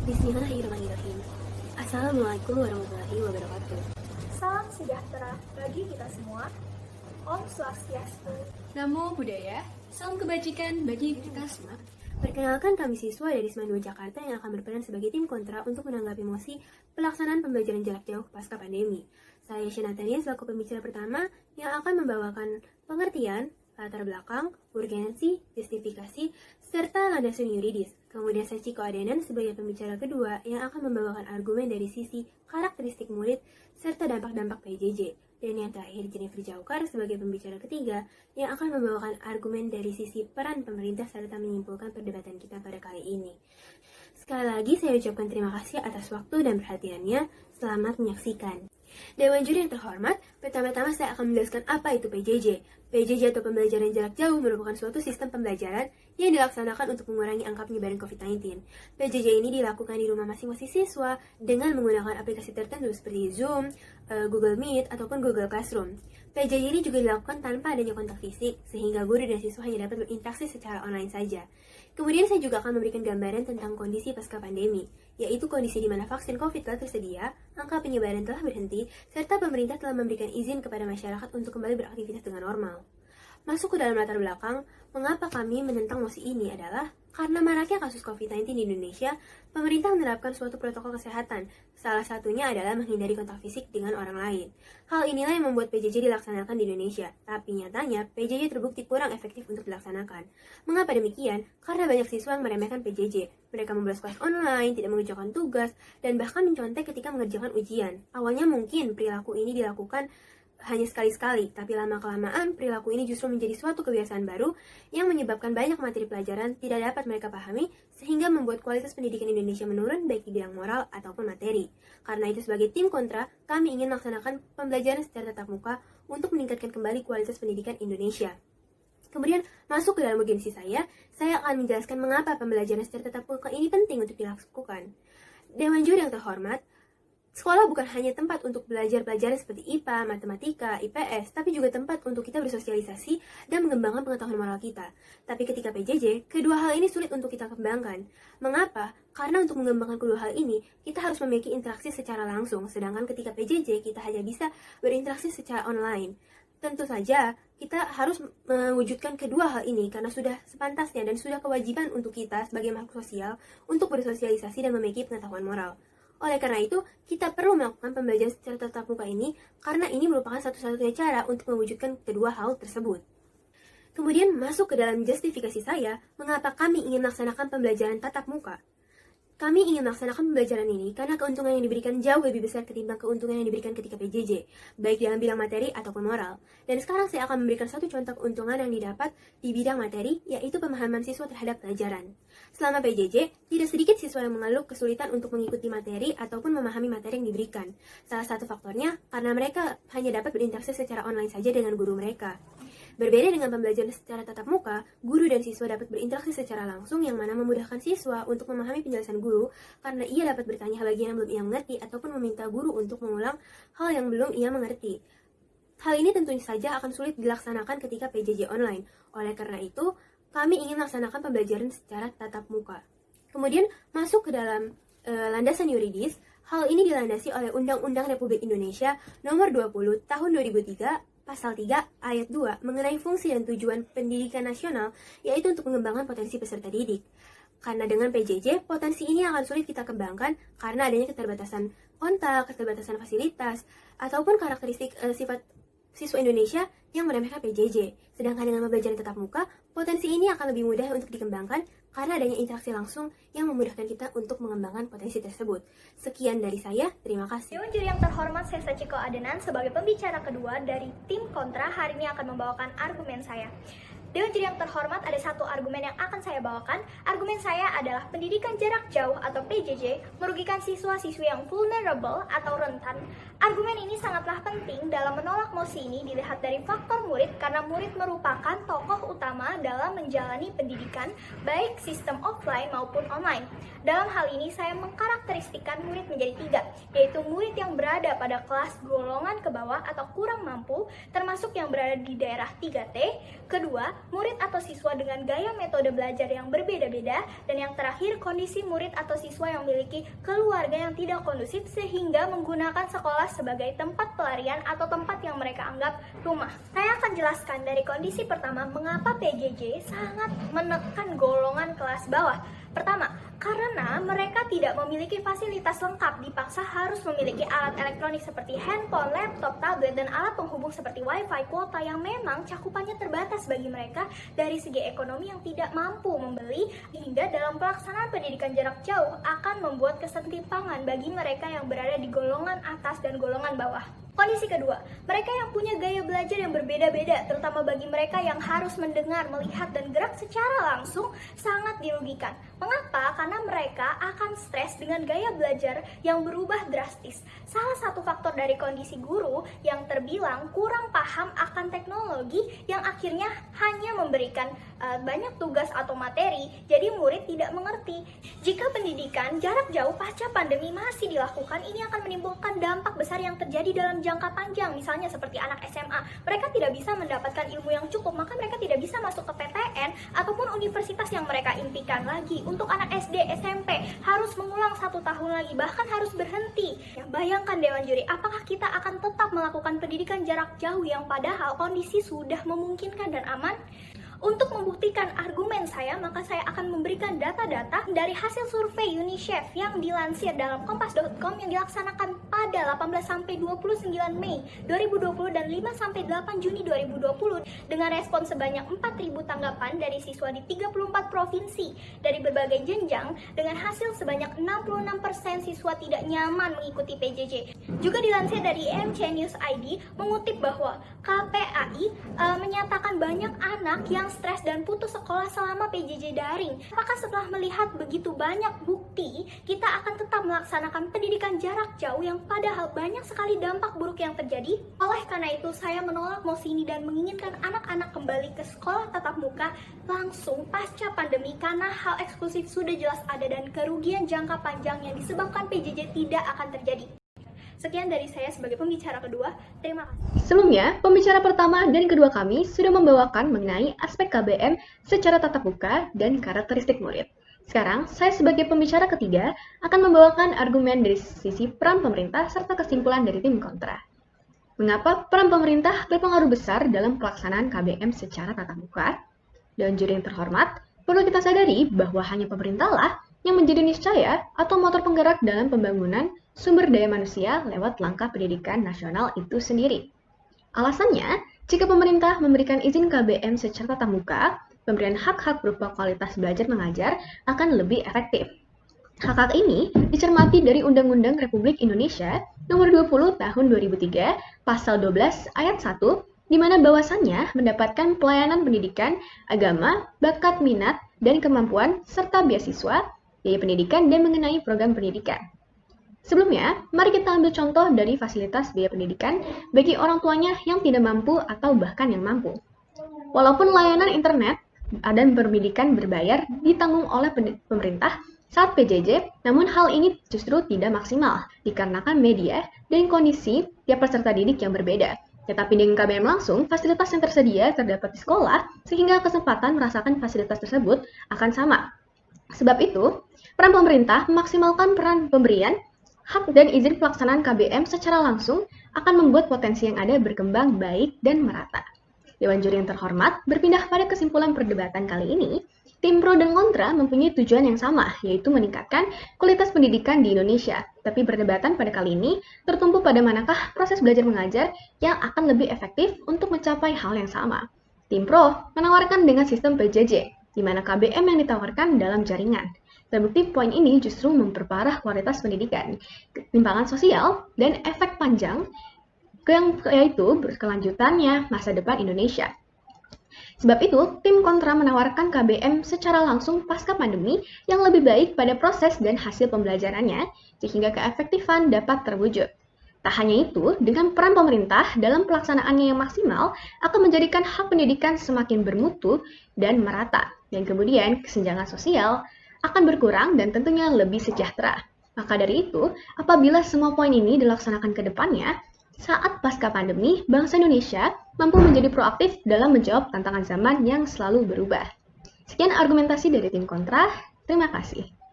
Bismillahirrahmanirrahim. Assalamualaikum warahmatullahi wabarakatuh. Salam sejahtera bagi kita semua. Om Swastiastu. Namo Buddhaya, salam kebajikan bagi kita semua. Perkenalkan, kami siswa dari Seman 2 Jakarta yang akan berperan sebagai tim kontra untuk menanggapi mosi pelaksanaan pembelajaran jarak jauh pasca pandemi. Saya Shanatania selaku pembicara pertama yang akan membawakan pengertian, latar belakang, urgensi, justifikasi, serta landasan yuridis. Kemudian saya Ciko Adenan sebagai pembicara kedua yang akan membawakan argumen dari sisi karakteristik murid serta dampak-dampak PJJ. Dan yang terakhir Jennifer Jaukar sebagai pembicara ketiga yang akan membawakan argumen dari sisi peran pemerintah serta menyimpulkan perdebatan kita pada kali ini. Sekali lagi saya ucapkan terima kasih atas waktu dan perhatiannya. Selamat menyaksikan. Dewan juri yang terhormat, pertama-tama saya akan menjelaskan apa itu PJJ. PJJ atau pembelajaran jarak jauh merupakan suatu sistem pembelajaran yang dilaksanakan untuk mengurangi angka penyebaran COVID-19. PJJ ini dilakukan di rumah masing-masing siswa dengan menggunakan aplikasi tertentu seperti Zoom, Google Meet, ataupun Google Classroom. PJJ ini juga dilakukan tanpa adanya kontak fisik, sehingga guru dan siswa hanya dapat berinteraksi secara online saja. Kemudian saya juga akan memberikan gambaran tentang kondisi pasca pandemi, yaitu kondisi di mana vaksin COVID telah tersedia, angka penyebaran telah berhenti, serta pemerintah telah memberikan izin kepada masyarakat untuk kembali beraktivitas dengan normal. Masuk ke dalam latar belakang, mengapa kami menentang mosi ini adalah karena maraknya kasus COVID-19 di Indonesia, pemerintah menerapkan suatu protokol kesehatan. Salah satunya adalah menghindari kontak fisik dengan orang lain. Hal inilah yang membuat PJJ dilaksanakan di Indonesia, tapi nyatanya PJJ terbukti kurang efektif untuk dilaksanakan. Mengapa demikian? Karena banyak siswa yang meremehkan PJJ. Mereka membuat kelas online, tidak mengerjakan tugas, dan bahkan mencontek ketika mengerjakan ujian. Awalnya mungkin perilaku ini dilakukan hanya sekali-sekali, tapi lama-kelamaan perilaku ini justru menjadi suatu kebiasaan baru yang menyebabkan banyak materi pelajaran tidak dapat mereka pahami, sehingga membuat kualitas pendidikan Indonesia menurun baik di bidang moral ataupun materi. Karena itu sebagai tim kontra, kami ingin melaksanakan pembelajaran secara tatap muka untuk meningkatkan kembali kualitas pendidikan Indonesia. Kemudian masuk ke dalam urgensi saya akan menjelaskan mengapa pembelajaran secara tatap muka ini penting untuk dilakukan. Dewan juri yang terhormat, sekolah bukan hanya tempat untuk belajar pelajaran seperti IPA, matematika, IPS, tapi juga tempat untuk kita bersosialisasi dan mengembangkan pengetahuan moral kita. Tapi ketika PJJ, kedua hal ini sulit untuk kita kembangkan. Mengapa? Karena untuk mengembangkan kedua hal ini, kita harus memiliki interaksi secara langsung, sedangkan ketika PJJ, kita hanya bisa berinteraksi secara online. Tentu saja, kita harus mewujudkan kedua hal ini karena sudah sepantasnya dan sudah kewajiban untuk kita sebagai makhluk sosial untuk bersosialisasi dan memiliki pengetahuan moral. Oleh karena itu, kita perlu melakukan pembelajaran secara tatap muka ini karena ini merupakan satu-satunya cara untuk mewujudkan kedua hal tersebut. Kemudian masuk ke dalam justifikasi saya, mengapa kami ingin melaksanakan pembelajaran tatap muka. Kami ingin melaksanakan pembelajaran ini karena keuntungan yang diberikan jauh lebih besar ketimbang keuntungan yang diberikan ketika PJJ, baik dalam bidang materi ataupun moral. Dan sekarang saya akan memberikan satu contoh keuntungan yang didapat di bidang materi, yaitu pemahaman siswa terhadap pelajaran. Selama PJJ, tidak sedikit siswa yang mengeluh kesulitan untuk mengikuti materi ataupun memahami materi yang diberikan. Salah satu faktornya karena mereka hanya dapat berinteraksi secara online saja dengan guru mereka. Berbeda dengan pembelajaran secara tatap muka, guru dan siswa dapat berinteraksi secara langsung yang mana memudahkan siswa untuk memahami penjelasan guru karena ia dapat bertanya bagian yang belum ia mengerti ataupun meminta guru untuk mengulang hal yang belum ia mengerti. Hal ini tentunya saja akan sulit dilaksanakan ketika PJJ online. Oleh karena itu, kami ingin melaksanakan pembelajaran secara tatap muka. Kemudian masuk ke dalam landasan yuridis. Hal ini dilandasi oleh Undang-Undang Republik Indonesia Nomor 20 Tahun 2003 Pasal 3 Ayat 2 mengenai fungsi dan tujuan pendidikan nasional, yaitu untuk mengembangkan potensi peserta didik. Karena dengan PJJ, potensi ini akan sulit kita kembangkan karena adanya keterbatasan kontak, keterbatasan fasilitas, ataupun karakteristik sifat siswa Indonesia yang meremehkan PJJ. Sedangkan dengan pembelajaran tatap muka, potensi ini akan lebih mudah untuk dikembangkan karena adanya interaksi langsung yang memudahkan kita untuk mengembangkan potensi tersebut. Sekian dari saya, terima kasih. Dewan juri yang terhormat, saya Sachiko Adenan sebagai pembicara kedua dari tim kontra hari ini akan membawakan argumen saya. Dewan juri yang terhormat, ada satu argumen yang akan saya bawakan. Argumen saya adalah pendidikan jarak jauh atau PJJ merugikan siswa-siswi yang vulnerable atau rentan Argumen ini sangatlah penting dalam menolak mosi ini dilihat dari faktor murid karena murid merupakan tokoh utama dalam menjalani pendidikan baik sistem offline maupun online. Dalam hal ini saya mengkarakteristikkan murid menjadi 3, yaitu murid yang berada pada kelas golongan ke bawah atau kurang mampu, termasuk yang berada di daerah 3T. Kedua, murid atau siswa dengan gaya metode belajar yang berbeda-beda. Dan yang terakhir, kondisi murid atau siswa yang memiliki keluarga yang tidak kondusif sehingga menggunakan sekolah sebagai tempat pelarian atau tempat yang mereka anggap rumah. Saya akan jelaskan dari kondisi pertama mengapa PJJ sangat menekan golongan kelas bawah. Pertama, karena mereka tidak memiliki fasilitas lengkap, dipaksa harus memiliki alat elektronik seperti handphone, laptop, tablet, dan alat penghubung seperti wifi, kuota yang memang cakupannya terbatas bagi mereka dari segi ekonomi yang tidak mampu membeli, hingga dalam pelaksanaan pendidikan jarak jauh akan membuat kesentimpangan bagi mereka yang berada di golongan atas dan golongan bawah. Kondisi kedua, mereka yang punya gaya belajar yang berbeda-beda, terutama bagi mereka yang harus mendengar, melihat, dan gerak secara langsung, sangat dirugikan. Mengapa? Karena mereka akan stres dengan gaya belajar yang berubah drastis. Salah satu faktor dari kondisi guru yang terbilang kurang paham akan teknologi yang akhirnya hanya memberikan banyak tugas atau materi, jadi murid tidak mengerti. Jika pendidikan jarak jauh pasca pandemi masih dilakukan, ini akan menimbulkan dampak besar yang terjadi dalam jangka panjang. Misalnya seperti anak SMA, mereka tidak bisa mendapatkan ilmu yang cukup, maka mereka tidak bisa masuk ke PTN ataupun universitas yang mereka impikan lagi. Untuk anak SD, SMP, harus mengulang 1 tahun lagi, bahkan harus berhenti. Ya, bayangkan Dewan Juri, apakah kita akan tetap melakukan pendidikan jarak jauh yang padahal kondisi sudah memungkinkan dan aman? Untuk membuktikan argumen saya, maka saya akan memberikan data-data dari hasil survei UNICEF yang dilansir dalam kompas.com yang dilaksanakan pada 18-29 Mei 2020 dan 5-8 Juni 2020 dengan respon sebanyak 4.000 tanggapan dari siswa di 34 provinsi dari berbagai jenjang dengan hasil sebanyak 66% siswa tidak nyaman mengikuti PJJ. Juga dilansir dari IMC News ID mengutip bahwa KPAI menyatakan banyak anak yang stres dan putus sekolah selama PJJ daring. Apakah setelah melihat begitu banyak bukti, kita akan tetap melaksanakan pendidikan jarak jauh yang padahal banyak sekali dampak buruk yang terjadi? Oleh karena itu, saya menolak mosi ini dan menginginkan anak-anak kembali ke sekolah tatap muka langsung pasca pandemi karena hal eksklusif sudah jelas ada dan kerugian jangka panjang yang disebabkan PJJ tidak akan terjadi. Sekian dari saya sebagai pembicara kedua. Terima kasih. Sebelumnya, pembicara pertama dan kedua kami sudah membawakan mengenai aspek KBM secara tatap muka dan karakteristik murid. Sekarang, saya sebagai pembicara ketiga akan membawakan argumen dari sisi peran pemerintah serta kesimpulan dari tim kontra. Mengapa peran pemerintah berpengaruh besar dalam pelaksanaan KBM secara tatap muka? Dan juri yang terhormat, perlu kita sadari bahwa hanya pemerintahlah yang menjadi niscaya atau motor penggerak dalam pembangunan sumber daya manusia lewat langkah pendidikan nasional itu sendiri. Alasannya, jika pemerintah memberikan izin KBM secara tatap muka, pemberian hak-hak berupa kualitas belajar mengajar akan lebih efektif. Hak-hak ini dicermati dari Undang-Undang Republik Indonesia Nomor 20 Tahun 2003, Pasal 12 Ayat 1, di mana bahwasannya mendapatkan pelayanan pendidikan, agama, bakat minat, dan kemampuan, serta beasiswa, biaya pendidikan, dan mengenai program pendidikan. Sebelumnya, mari kita ambil contoh dari fasilitas biaya pendidikan bagi orang tuanya yang tidak mampu atau bahkan yang mampu. Walaupun layanan internet dan pendidikan berbayar ditanggung oleh pemerintah saat PJJ, namun hal ini justru tidak maksimal dikarenakan media dan kondisi tiap peserta didik yang berbeda. Tetapi dengan KBM langsung, fasilitas yang tersedia terdapat di sekolah sehingga kesempatan merasakan fasilitas tersebut akan sama. Sebab itu, peran pemerintah memaksimalkan peran pemberian hak dan izin pelaksanaan KBM secara langsung akan membuat potensi yang ada berkembang baik dan merata. Dewan Juri yang terhormat, berpindah pada kesimpulan perdebatan kali ini, tim pro dan kontra mempunyai tujuan yang sama, yaitu meningkatkan kualitas pendidikan di Indonesia. Tapi perdebatan pada kali ini tertumpu pada manakah proses belajar mengajar yang akan lebih efektif untuk mencapai hal yang sama. Tim pro menawarkan dengan sistem PJJ, di mana KBM yang ditawarkan dalam jaringan. Terbukti poin ini justru memperparah kualitas pendidikan, ketimpangan sosial, dan efek panjang yang yaitu berkelanjutannya masa depan Indonesia. Sebab itu, tim kontra menawarkan KBM secara langsung pasca pandemi yang lebih baik pada proses dan hasil pembelajarannya, sehingga keefektifan dapat terwujud. Tak hanya itu, dengan peran pemerintah dalam pelaksanaannya yang maksimal akan menjadikan hak pendidikan semakin bermutu dan merata. Dan kemudian kesenjangan sosial akan berkurang dan tentunya lebih sejahtera. Maka dari itu, apabila semua poin ini dilaksanakan ke depannya, saat pasca pandemi, bangsa Indonesia mampu menjadi proaktif dalam menjawab tantangan zaman yang selalu berubah. Sekian argumentasi dari tim kontra, terima kasih.